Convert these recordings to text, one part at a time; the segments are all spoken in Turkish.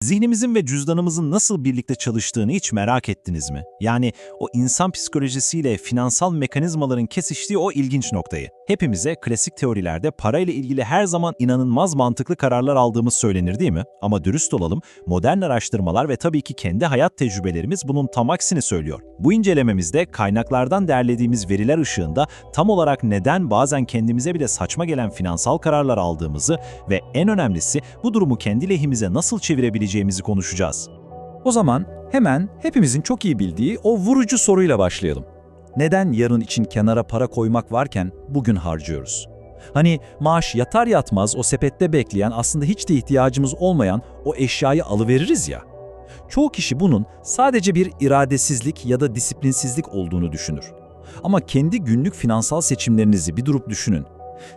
Zihnimizin ve cüzdanımızın nasıl birlikte çalıştığını hiç merak ettiniz mi? Yani o insan psikolojisiyle finansal mekanizmaların kesiştiği o ilginç noktayı. Hepimize klasik teorilerde parayla ilgili her zaman inanılmaz mantıklı kararlar aldığımız söylenir değil mi? Ama dürüst olalım, modern araştırmalar ve tabii ki kendi hayat tecrübelerimiz bunun tam aksini söylüyor. Bu incelememizde kaynaklardan derlediğimiz veriler ışığında tam olarak neden bazen kendimize bile saçma gelen finansal kararlar aldığımızı ve en önemlisi bu durumu kendi lehimize nasıl çevirebileceğimizi konuşacağız. O zaman hemen hepimizin çok iyi bildiği o vurucu soruyla başlayalım. Neden yarın için kenara para koymak varken bugün harcıyoruz? Hani maaş yatar yatmaz o sepette bekleyen, aslında hiç de ihtiyacımız olmayan o eşyayı alıveririz ya. Çoğu kişi bunun sadece bir iradesizlik ya da disiplinsizlik olduğunu düşünür. Ama kendi günlük finansal seçimlerinizi bir durup düşünün.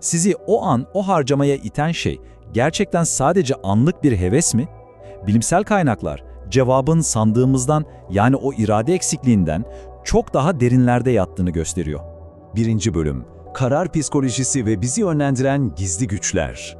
Sizi o an o harcamaya iten şey gerçekten sadece anlık bir heves mi? Bilimsel kaynaklar cevabın sandığımızdan, yani o irade eksikliğinden çok daha derinlerde yattığını gösteriyor. 1. Bölüm Karar psikolojisi ve bizi yönlendiren gizli güçler.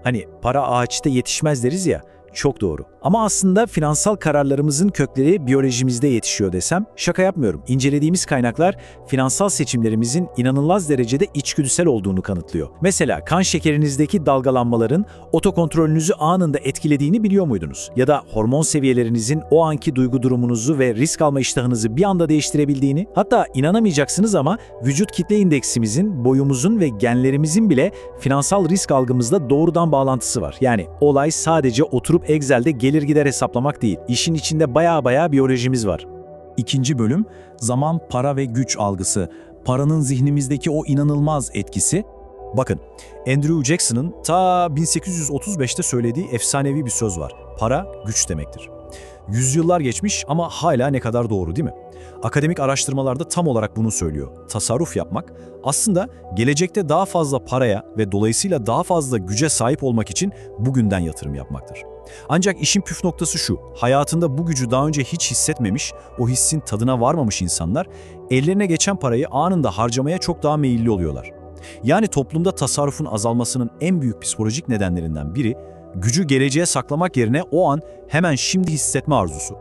Hani para ağaçta yetişmez deriz ya, çok doğru. Ama aslında finansal kararlarımızın kökleri biyolojimizde yetişiyor desem şaka yapmıyorum. İncelediğimiz kaynaklar finansal seçimlerimizin inanılmaz derecede içgüdüsel olduğunu kanıtlıyor. Mesela kan şekerinizdeki dalgalanmaların otokontrolünüzü anında etkilediğini biliyor muydunuz? Ya da hormon seviyelerinizin o anki duygu durumunuzu ve risk alma iştahınızı bir anda değiştirebildiğini? Hatta inanamayacaksınız ama vücut kitle indeksimizin, boyumuzun ve genlerimizin bile finansal risk algımızda doğrudan bağlantısı var. Yani olay sadece oturup Excel'de gelir gider hesaplamak değil. İşin içinde baya biyolojimiz var. 2. Bölüm Zaman, para ve güç algısı. Paranın zihnimizdeki o inanılmaz etkisi. Bakın, Andrew Jackson'ın ta 1835'te söylediği efsanevi bir söz var. Para güç demektir. Yüzyıllar geçmiş ama hala ne kadar doğru değil mi? Akademik araştırmalarda tam olarak bunu söylüyor. Tasarruf yapmak aslında gelecekte daha fazla paraya ve dolayısıyla daha fazla güce sahip olmak için bugünden yatırım yapmaktır. Ancak işin püf noktası şu: hayatında bu gücü daha önce hiç hissetmemiş, o hissin tadına varmamış insanlar ellerine geçen parayı anında harcamaya çok daha meyilli oluyorlar. Yani toplumda tasarrufun azalmasının en büyük psikolojik nedenlerinden biri, gücü geleceğe saklamak yerine o an hemen şimdi hissetme arzusu.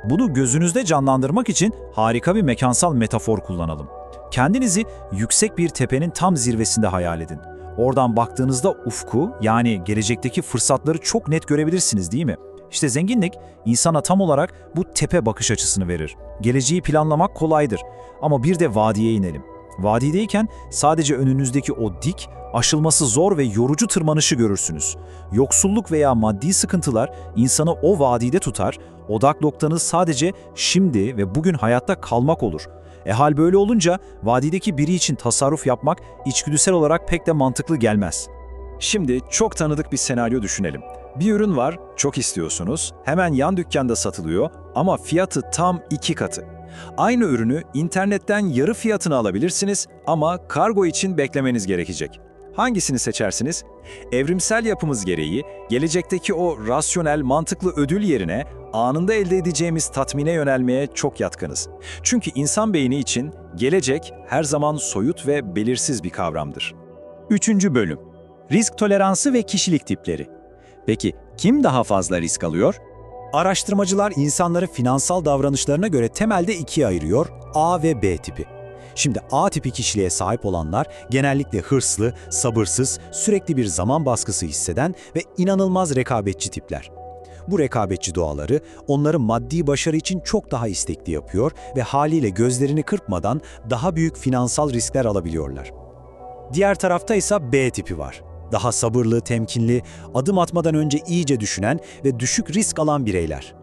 Bunu gözünüzde canlandırmak için harika bir mekansal metafor kullanalım. Kendinizi yüksek bir tepenin tam zirvesinde hayal edin. Oradan baktığınızda ufku, yani gelecekteki fırsatları çok net görebilirsiniz değil mi? İşte zenginlik insana tam olarak bu tepe bakış açısını verir. Geleceği planlamak kolaydır ama bir de vadiye inelim. Vadideyken sadece önünüzdeki o dik, aşılması zor ve yorucu tırmanışı görürsünüz. Yoksulluk veya maddi sıkıntılar insanı o vadide tutar, odak noktanız sadece şimdi ve bugün hayatta kalmak olur. Hal böyle olunca vadideki biri için tasarruf yapmak içgüdüsel olarak pek de mantıklı gelmez. Şimdi çok tanıdık bir senaryo düşünelim. Bir ürün var, çok istiyorsunuz, hemen yan dükkanda satılıyor ama fiyatı tam 2 katı. Aynı ürünü internetten yarı fiyatına alabilirsiniz ama kargo için beklemeniz gerekecek. Hangisini seçersiniz? Evrimsel yapımız gereği gelecekteki o rasyonel, mantıklı ödül yerine anında elde edeceğimiz tatmine yönelmeye çok yatkınız. Çünkü insan beyni için gelecek her zaman soyut ve belirsiz bir kavramdır. 3. Bölüm Risk toleransı ve kişilik tipleri. Peki kim daha fazla risk alıyor? Araştırmacılar insanları finansal davranışlarına göre temelde ikiye ayırıyor: A ve B tipi. Şimdi A tipi kişiliğe sahip olanlar genellikle hırslı, sabırsız, sürekli bir zaman baskısı hisseden ve inanılmaz rekabetçi tipler. Bu rekabetçi doğaları onları maddi başarı için çok daha istekli yapıyor ve haliyle gözlerini kırpmadan daha büyük finansal riskler alabiliyorlar. Diğer tarafta ise B tipi var. Daha sabırlı, temkinli, adım atmadan önce iyice düşünen ve düşük risk alan bireyler.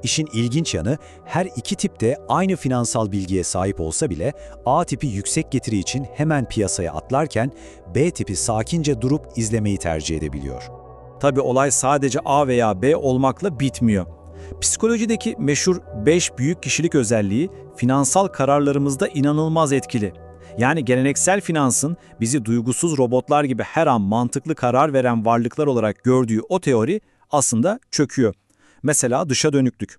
İşin ilginç yanı, her iki tip de aynı finansal bilgiye sahip olsa bile A tipi yüksek getiri için hemen piyasaya atlarken B tipi sakince durup izlemeyi tercih edebiliyor. Tabii olay sadece A veya B olmakla bitmiyor. Psikolojideki meşhur 5 büyük kişilik özelliği finansal kararlarımızda inanılmaz etkili. Yani geleneksel finansın bizi duygusuz robotlar gibi her an mantıklı karar veren varlıklar olarak gördüğü o teori aslında çöküyor. Mesela dışa dönüklük.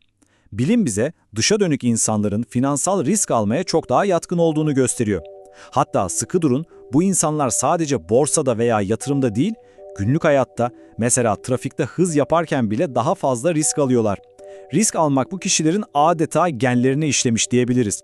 Bilim bize dışa dönük insanların finansal risk almaya çok daha yatkın olduğunu gösteriyor. Hatta sıkı durun, bu insanlar sadece borsada veya yatırımda değil, Günlük hayatta, mesela trafikte hız yaparken bile daha fazla risk alıyorlar. Risk almak bu kişilerin adeta genlerine işlemiş diyebiliriz.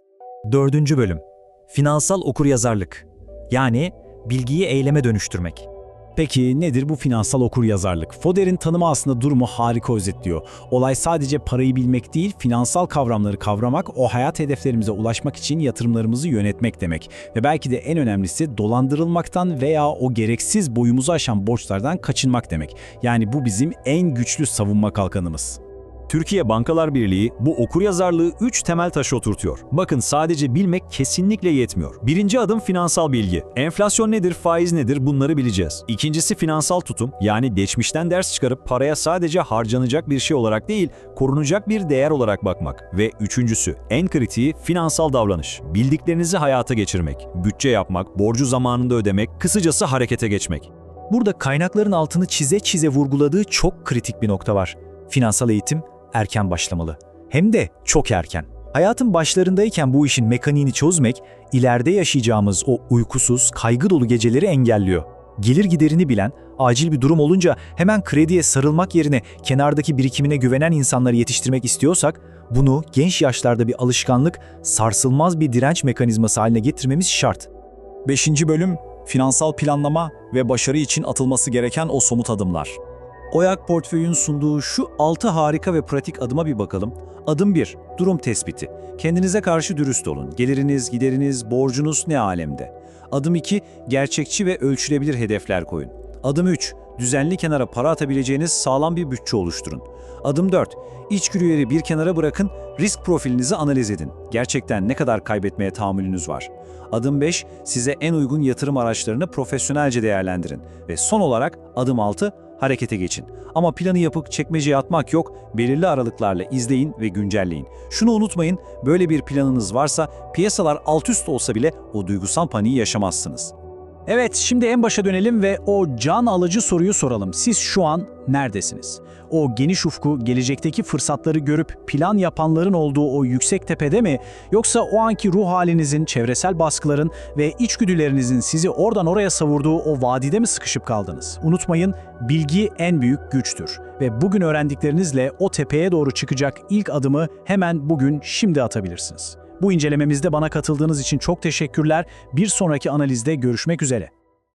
4. bölüm. Finansal okuryazarlık. Yani bilgiyi eyleme dönüştürmek. Peki nedir bu finansal okuryazarlık? Fodor'un tanımı aslında durumu harika özetliyor. Olay sadece parayı bilmek değil, finansal kavramları kavramak, o hayat hedeflerimize ulaşmak için yatırımlarımızı yönetmek demek. Ve belki de en önemlisi dolandırılmaktan veya o gereksiz boyumuzu aşan borçlardan kaçınmak demek. Yani bu bizim en güçlü savunma kalkanımız. Türkiye Bankalar Birliği bu okuryazarlığı 3 temel taşa oturtuyor. Bakın, sadece bilmek kesinlikle yetmiyor. Birinci adım finansal bilgi. Enflasyon nedir, faiz nedir, bunları bileceğiz. İkincisi finansal tutum, yani geçmişten ders çıkarıp paraya sadece harcanacak bir şey olarak değil, korunacak bir değer olarak bakmak. Ve üçüncüsü, en kritiği finansal davranış. Bildiklerinizi hayata geçirmek, bütçe yapmak, borcu zamanında ödemek, kısacası harekete geçmek. Burada kaynakların altını çize çize vurguladığı çok kritik bir nokta var. Finansal eğitim erken başlamalı. Hem de çok erken. Hayatın başlarındayken bu işin mekaniğini çözmek, ileride yaşayacağımız o uykusuz, kaygı dolu geceleri engelliyor. Gelir giderini bilen, acil bir durum olunca hemen krediye sarılmak yerine kenardaki birikimine güvenen insanları yetiştirmek istiyorsak, bunu genç yaşlarda bir alışkanlık, sarsılmaz bir direnç mekanizması haline getirmemiz şart. 5. bölüm, finansal planlama ve başarı için atılması gereken o somut adımlar. Oyak Portföy'ün sunduğu şu 6 harika ve pratik adıma bir bakalım. Adım 1, durum tespiti. Kendinize karşı dürüst olun. Geliriniz, gideriniz, borcunuz ne alemde? Adım 2, gerçekçi ve ölçülebilir hedefler koyun. Adım 3, düzenli kenara para atabileceğiniz sağlam bir bütçe oluşturun. Adım 4, içgörüleri bir kenara bırakın, risk profilinizi analiz edin. Gerçekten ne kadar kaybetmeye tahammülünüz var? Adım 5, size en uygun yatırım araçlarını profesyonelce değerlendirin. Ve son olarak adım 6, harekete geçin. Ama planı yapıp çekmeceye atmak yok, belirli aralıklarla izleyin ve güncelleyin. Şunu unutmayın, böyle bir planınız varsa piyasalar alt üst olsa bile o duygusal paniği yaşamazsınız. Evet, şimdi en başa dönelim ve o can alıcı soruyu soralım. Siz şu an neredesiniz? O geniş ufku, gelecekteki fırsatları görüp plan yapanların olduğu o yüksek tepede mi? Yoksa o anki ruh halinizin, çevresel baskıların ve içgüdülerinizin sizi oradan oraya savurduğu o vadide mi sıkışıp kaldınız? Unutmayın, bilgi en büyük güçtür. Ve bugün öğrendiklerinizle o tepeye doğru çıkacak ilk adımı hemen bugün, şimdi atabilirsiniz. Bu incelememizde bana katıldığınız için çok teşekkürler. Bir sonraki analizde görüşmek üzere.